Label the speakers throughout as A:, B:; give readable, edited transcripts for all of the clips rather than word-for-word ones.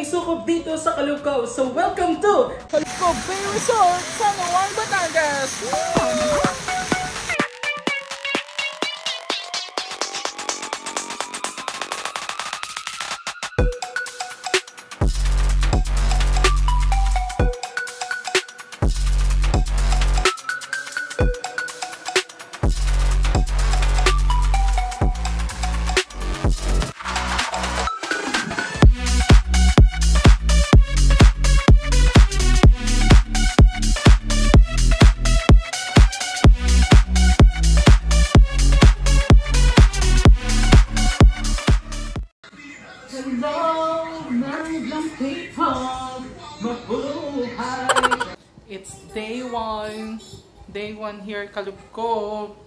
A: isukob dito sa Caloocan. So welcome to Caloocan Bay Resort sa Nuwang, Batangas! It's day one. Day one here, Caloocan.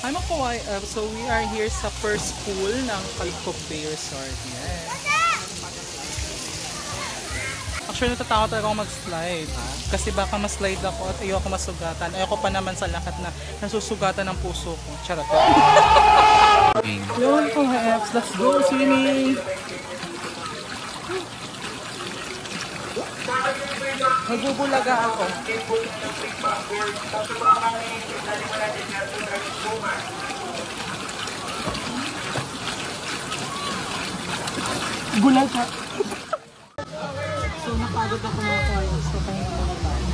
A: I'm a Kawai. So we are here sa first pool ng Caloocan Bay Resort. Yes. Actually, natatakot talaga ako mag-slide. Kasi baka ma-slide ako at ayoko masugatan. Ayoko pa naman sa lahat na nasusugatan ng puso ko. Charot. Yun po, Heps. Let's go swimming! Nagbubulaga ako. Bulaga. So, napagod ako mga kayos. So, kaya ako na tayo.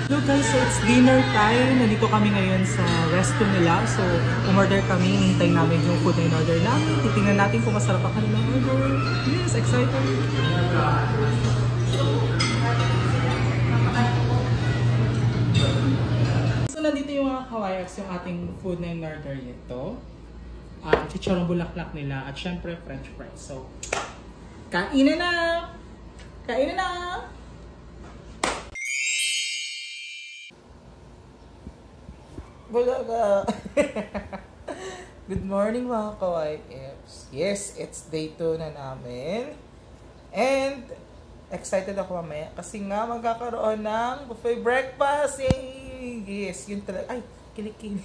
A: So guys, so it's dinner time. Nandito kami ngayon sa resto nila. So, umorder kami. Hintay namin yung food na in-order namin. Titingnan natin kung masarap ang kanilang order. Yes, excited! So, nandito yung mga kawayaks, yung ating food na in-order nito. Chicharong bulaklak nila. At syempre, french fries. So, kainin na! Kainin na! Bulaga! Good morning mga ka-YFs. Yes, it's day 2 na namin. And excited ako mamaya kasi nga magkakaroon ng buffet breakfast. Yay! Yes, yun talaga. Ay, kilikili.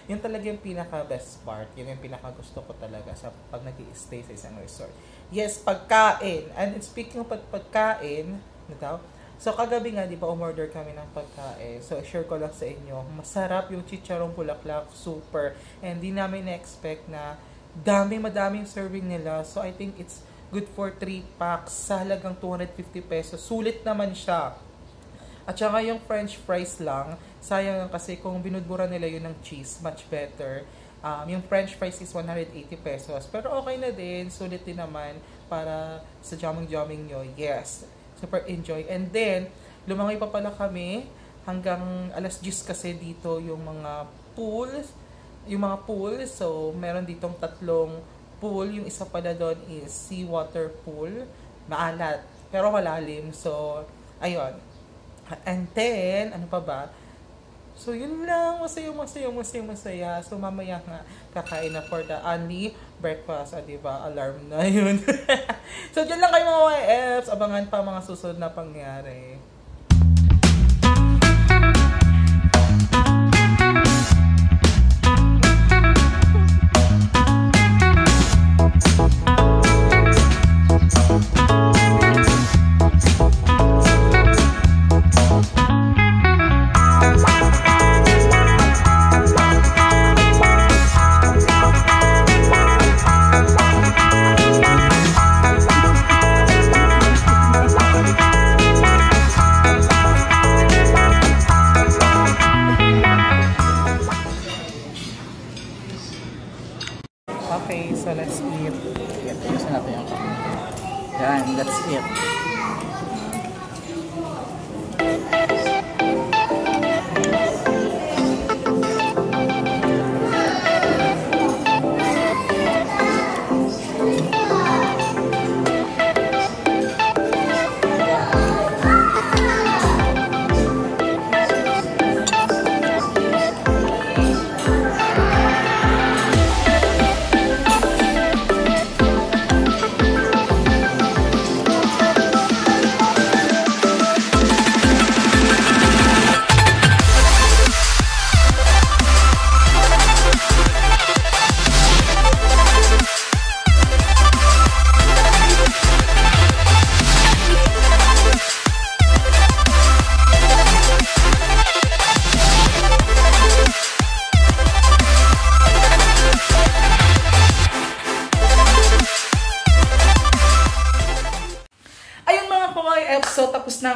A: Yun talaga yung pinaka-best part. Yun yung pinaka-gusto ko talaga sa pag nag-i-stay sa isang resort. Yes, pagkain. And speaking of pagkain, so, kagabi nga, di ba, umorder kami ng pagkain. So, share ko lang sa inyo. Masarap yung chicharong bulaklak. Super. And di namin na-expect na madaming serving nila. So, I think it's good for 3 packs sa halagang 250 pesos. Sulit naman siya. At saka yung french fries lang. Sayang kasi kung binudbura nila yun ng cheese, much better. Yung french fries is 180 pesos. Pero okay na din. Sulit din naman para sa jamming nyo. Yes. Super enjoy. And then, lumangoy pa pala kami hanggang alas 10 kasi dito yung mga pools. So, meron ditong 3 pool. Yung isa pala doon is seawater pool. Maalat. Pero malalim. So, ayun. And then, ano pa ba? So, yun lang. Masaya. So, mamaya nga kakain na for the only breakfast. Diba? Alarm na yun. So, dyan lang kayo mga YFs. Abangan pa mga susunod na pangyari. Okay, so let's eat. Ayusin natin yung yan, let's eat.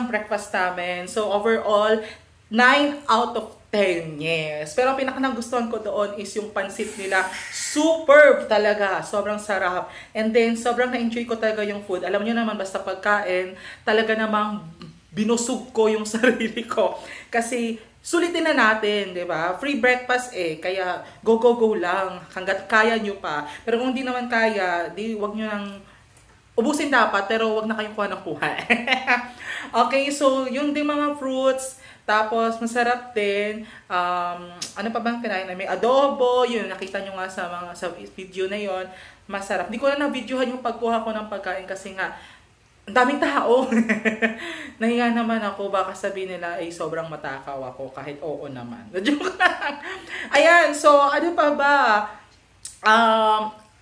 A: ng breakfast namin. So overall, 9 out of 10, yes. Pero ang pinaka-nagustuhan ko doon is yung pansit nila. Superb talaga. Sobrang sarap. And then, sobrang na-enjoy ko talaga yung food. Alam niyo naman, basta pagkain, talaga namang binusog ko yung sarili ko. Kasi, sulitin na natin, di ba? Free breakfast kaya go, go, go lang. Hanggat kaya nyo pa. Pero kung di naman kaya, di wag nyo nang ubusin dapat, pero wag na kayong kuha ng kuha. Okay, so, yung din mga fruits, tapos, masarap din. Ano pa bang kinain namin? Adobo, yun, nakita nyo nga sa video na yon. Masarap. Hindi ko na na-videohan yung pagkuha ko ng pagkain kasi nga, ang daming tao. Nahiya naman ako, baka sabihin nila ay sobrang matakaw ako, kahit oo naman. Joke lang. Ayan, so, ano pa ba?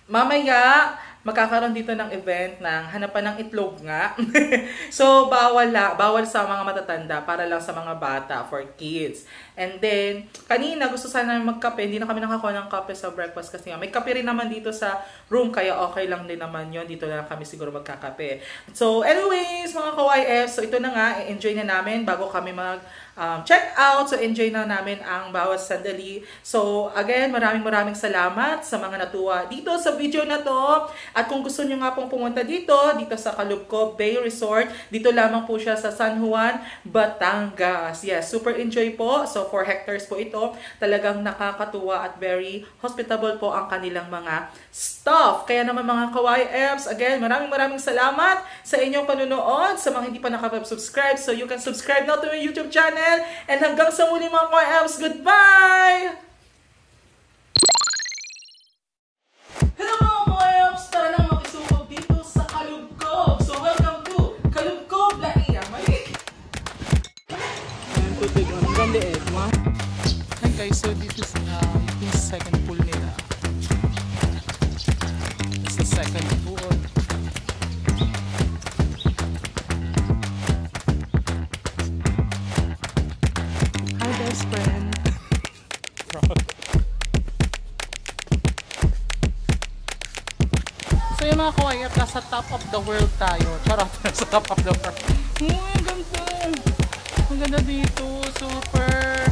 A: Mamaya, magkakaroon dito ng event ng hanapan ng itlog nga. So, bawal sa mga matatanda, para lang sa mga bata, for kids. And then, kanina gusto sana magkape, hindi na kami nakakuha ng kape sa breakfast kasi may kape rin naman dito sa room, kaya okay lang din naman yon. Dito na lang kami siguro magkakape. So, anyways, mga ka-YF, so ito na nga, enjoy na namin bago kami check out. So, enjoy na namin ang bawat sandali. So, again, maraming salamat sa mga natuwa dito sa video na to. At kung gusto nyo nga pong pumunta dito sa Calubcob Bay Resort, dito lamang po siya sa San Juan, Batangas. Yes, super enjoy po. So, 4 hectares po ito. Talagang nakakatuwa at very hospitable po ang kanilang mga staff. Kaya naman mga ka-YFs, again, maraming salamat sa inyong panunood. Sa mga hindi pa nakapag-subscribe, so you can subscribe now to my YouTube channel. And hanggang sa muli mga ka-YFs, goodbye! Hello mga ka-YFs! Tara nang makisugod dito sa Calubcob. So welcome to Calubcob, Lahia. Malik! Ang ganda ma. Hi guys, so this is yung second pool nila. It's the second pool. Hi best friend. So yung mga ka-YF, nasa top of the world tayo. Charot, nasa top of the world. Ang ganda. Ang ganda dito. Super.